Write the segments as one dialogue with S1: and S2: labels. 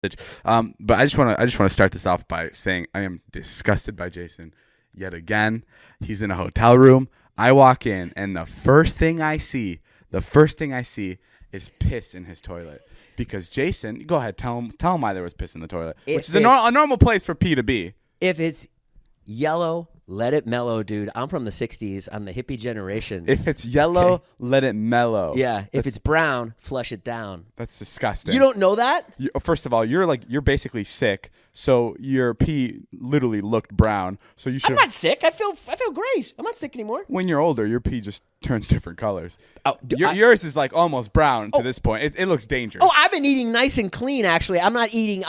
S1: But I just want to start this off by saying I am disgusted by Jason yet again. He's in a hotel room. I walk in, and the first thing I see is piss in his toilet. Because Jason, go ahead, tell him why there was piss in the toilet, which is a normal place for pee to be.
S2: If it's yellow, let it mellow, dude. I'm from the 60s. I'm the hippie generation.
S1: If it's yellow, let it mellow.
S2: Yeah. If it's brown, flush it down.
S1: That's disgusting.
S2: You don't know that?
S1: First of all, you're basically sick, so your pee literally looked brown. So you should.
S2: I'm not sick. I feel great. I'm not sick anymore.
S1: When you're older, your pee just turns different colors.
S2: Oh,
S1: yours is like almost brown to this point. It looks dangerous.
S2: Oh, I've been eating nice and clean, actually. I'm not eating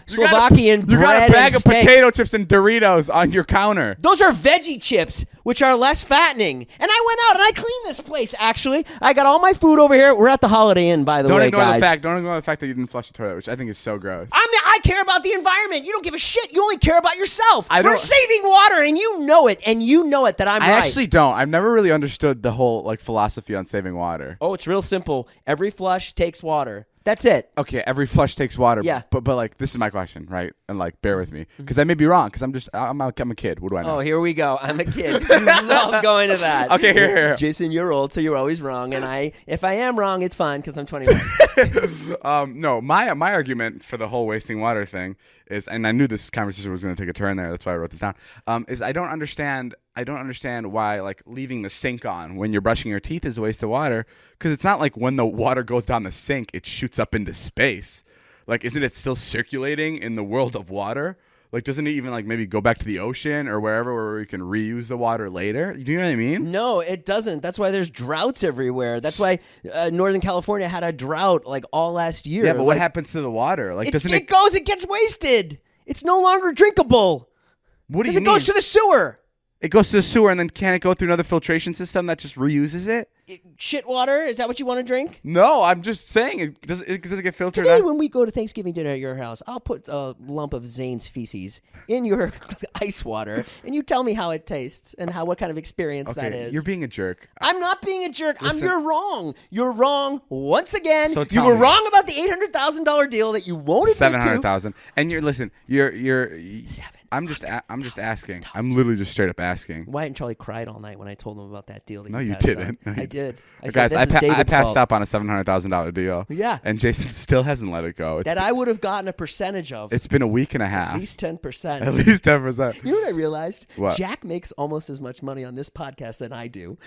S2: Slovakian bread.
S1: You got a bag of
S2: steak.
S1: potato chips and Doritos on your counter.
S2: Those are veggie chips, which are less fattening. And I went out and I cleaned this place, actually. I got all my food over here. We're at the Holiday Inn, by the way, guys.
S1: Don't ignore the fact that you didn't flush the toilet, which I think is so gross.
S2: I care about the environment. You don't give a shit. You only care about yourself.
S1: We're
S2: saving water, and you know it, that I'm right.
S1: I actually don't. I've never really understood the whole philosophy on saving water.
S2: Oh, it's real simple. Every flush takes water. That's it.
S1: Okay, every flush takes water.
S2: Yeah.
S1: But this is my question, right? And bear with me, because I may be wrong, because I'm a kid. What do I know?
S2: Oh, here we go. I'm a kid. You love going to that.
S1: Okay, here.
S2: Jason, you're old, so you're always wrong. And if I am wrong, it's fine, because I'm 21.
S1: No, my argument for the whole wasting water thing is, and I knew this conversation was going to take a turn there. That's why I wrote this down. Is I don't understand why leaving the sink on when you're brushing your teeth is a waste of water, because it's not like when the water goes down the sink it shoots up into space. Isn't it still circulating in the world of water? Doesn't it even maybe go back to the ocean or wherever where we can reuse the water later? Do you know what I mean?
S2: No, it doesn't. That's why there's droughts everywhere. That's why Northern California had a drought all last year.
S1: Yeah, but what happens to the water? It
S2: gets wasted. It's no longer drinkable.
S1: What do you mean?
S2: It goes to the sewer.
S1: It goes to the sewer, and then can it go through another filtration system that just reuses it?
S2: Shit water? Is that what you want to drink?
S1: No, I'm just saying. Does it get filtered
S2: Today,
S1: out?
S2: when we go to Thanksgiving dinner at your house, I'll put a lump of Zane's feces in your ice water, and you tell me how it tastes and what kind of experience that is.
S1: You're being a jerk.
S2: I'm not being a jerk. You're wrong. You're wrong once again.
S1: So
S2: you were wrong about the $800,000 deal that you won't admit to.
S1: $700,000. And you're. I'm just asking. I'm literally just straight up asking.
S2: Wyatt and Charlie cried all night when I told them about that deal.
S1: No, you didn't.
S2: I did.
S1: Guys, I passed up on a $700,000 deal.
S2: Yeah.
S1: And Jason still hasn't let it go.
S2: I would have gotten a percentage of.
S1: It's been a week and a half.
S2: At least 10%.
S1: At least 10%.
S2: You know what I realized?
S1: What?
S2: Jack makes almost as much money on this podcast than I do.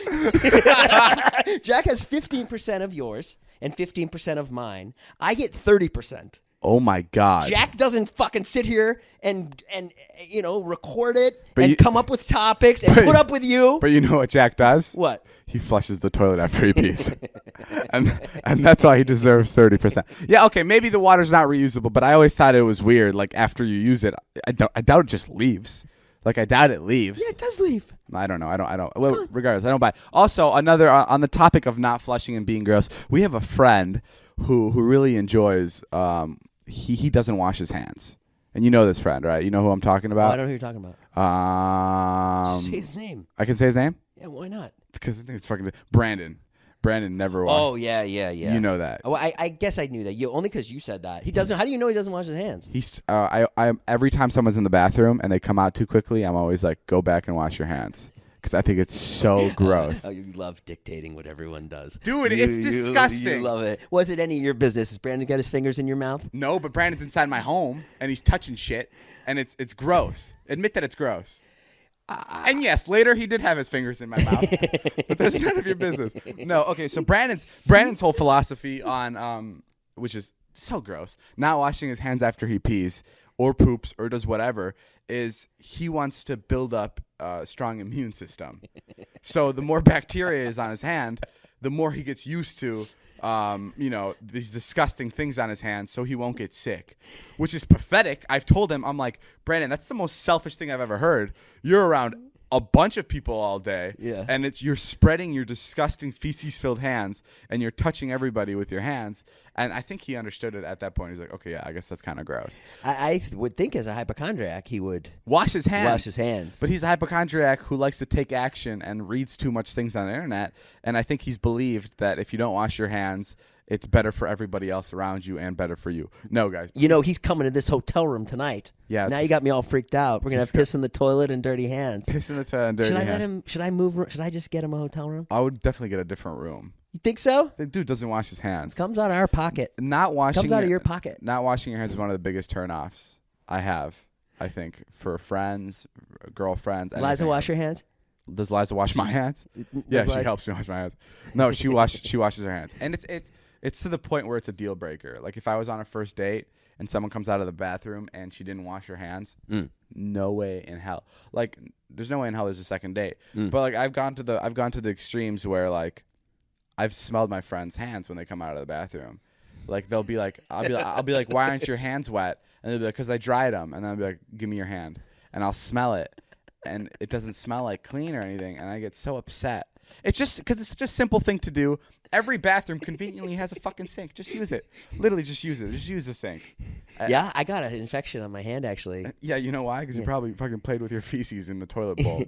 S2: Jack has 15% of yours and 15% of mine. I get 30%.
S1: Oh my God!
S2: Jack doesn't fucking sit here and record it come up with topics and put up with you.
S1: But you know what Jack does?
S2: What?
S1: He flushes the toilet after he pees, and that's why he deserves 30%. Yeah, okay, maybe the water's not reusable, but I always thought it was weird. After you use it, I doubt it just leaves. I doubt it leaves.
S2: Yeah, it does leave.
S1: I don't know. I don't. Well, regardless, I don't buy it. Also, another on the topic of not flushing and being gross, we have a friend who really enjoys. He doesn't wash his hands. And you know this friend, right? You know who I'm talking about?
S2: I don't know who you're talking about. Just say his name.
S1: I can say his name?
S2: Yeah, why not?
S1: Because I think it's fucking Brandon. Brandon never washed.
S2: Oh, yeah.
S1: You know that.
S2: Oh, I guess I knew that. Only because you said that. He doesn't. How do you know he doesn't wash his hands?
S1: He's. I every time someone's in the bathroom and they come out too quickly, I'm always like, go back and wash your hands. Because I think it's so gross.
S2: Oh, you love dictating what everyone does.
S1: Dude, it's disgusting.
S2: You love it. Was it any of your business? Has Brandon got his fingers in your mouth?
S1: No, but Brandon's inside my home, and he's touching shit, and it's gross. Admit that it's gross. And yes, later he did have his fingers in my mouth, but that's none of your business. No, okay, so Brandon's whole philosophy on, which is so gross, not washing his hands after he pees or poops or does whatever, is he wants to build up a strong immune system. So the more bacteria is on his hand, the more he gets used to, these disgusting things on his hands, so he won't get sick, which is pathetic. I've told him, I'm like, Brandon, that's the most selfish thing I've ever heard. You're around a bunch of people all day, and you're spreading your disgusting feces-filled hands, and you're touching everybody with your hands. And I think he understood it at that point. He's like, okay, yeah, I guess that's kind of gross.
S2: I would think as a hypochondriac, he would
S1: wash his hands. But he's a hypochondriac who likes to take action and reads too much things on the internet. And I think he's believed that if you don't wash your hands it's better for everybody else around you and better for you. No, guys.
S2: You know, he's coming to this hotel room tonight.
S1: Yeah.
S2: Now you got me all freaked out. We're going to have piss in the toilet and dirty hands.
S1: Piss in the toilet and dirty hands.
S2: Should I just get him a hotel room?
S1: I would definitely get a different room.
S2: You think so?
S1: The dude doesn't wash his hands.
S2: Comes out of our pocket.
S1: Comes
S2: out of your pocket.
S1: Not washing your hands is one of the biggest turnoffs I have, I think, for friends, girlfriends.
S2: Liza, wash your hands?
S1: Does Liza wash my hands? Yeah, she helps me wash my hands. No, she washes her hands. And it's to the point where it's a deal breaker. Like if I was on a first date and someone comes out of the bathroom and she didn't wash her hands, no way in hell. Like there's no way in hell there's a second date. But like I've gone to the extremes where like I've smelled my friends' hands when they come out of the bathroom. Like they'll be like I'll be like, why aren't your hands wet? And they'll be like, because I dried them. And then I'll be like, give me your hand. And I'll smell it. And it doesn't smell like clean or anything. And I get so upset. It's just because it's such a simple thing to do. Every bathroom conveniently has a fucking sink. Just use it. Literally just use it. Just use the sink.
S2: Yeah, I got an infection on my hand, actually.
S1: Yeah, you know why? Because you probably fucking played with your feces in the toilet bowl.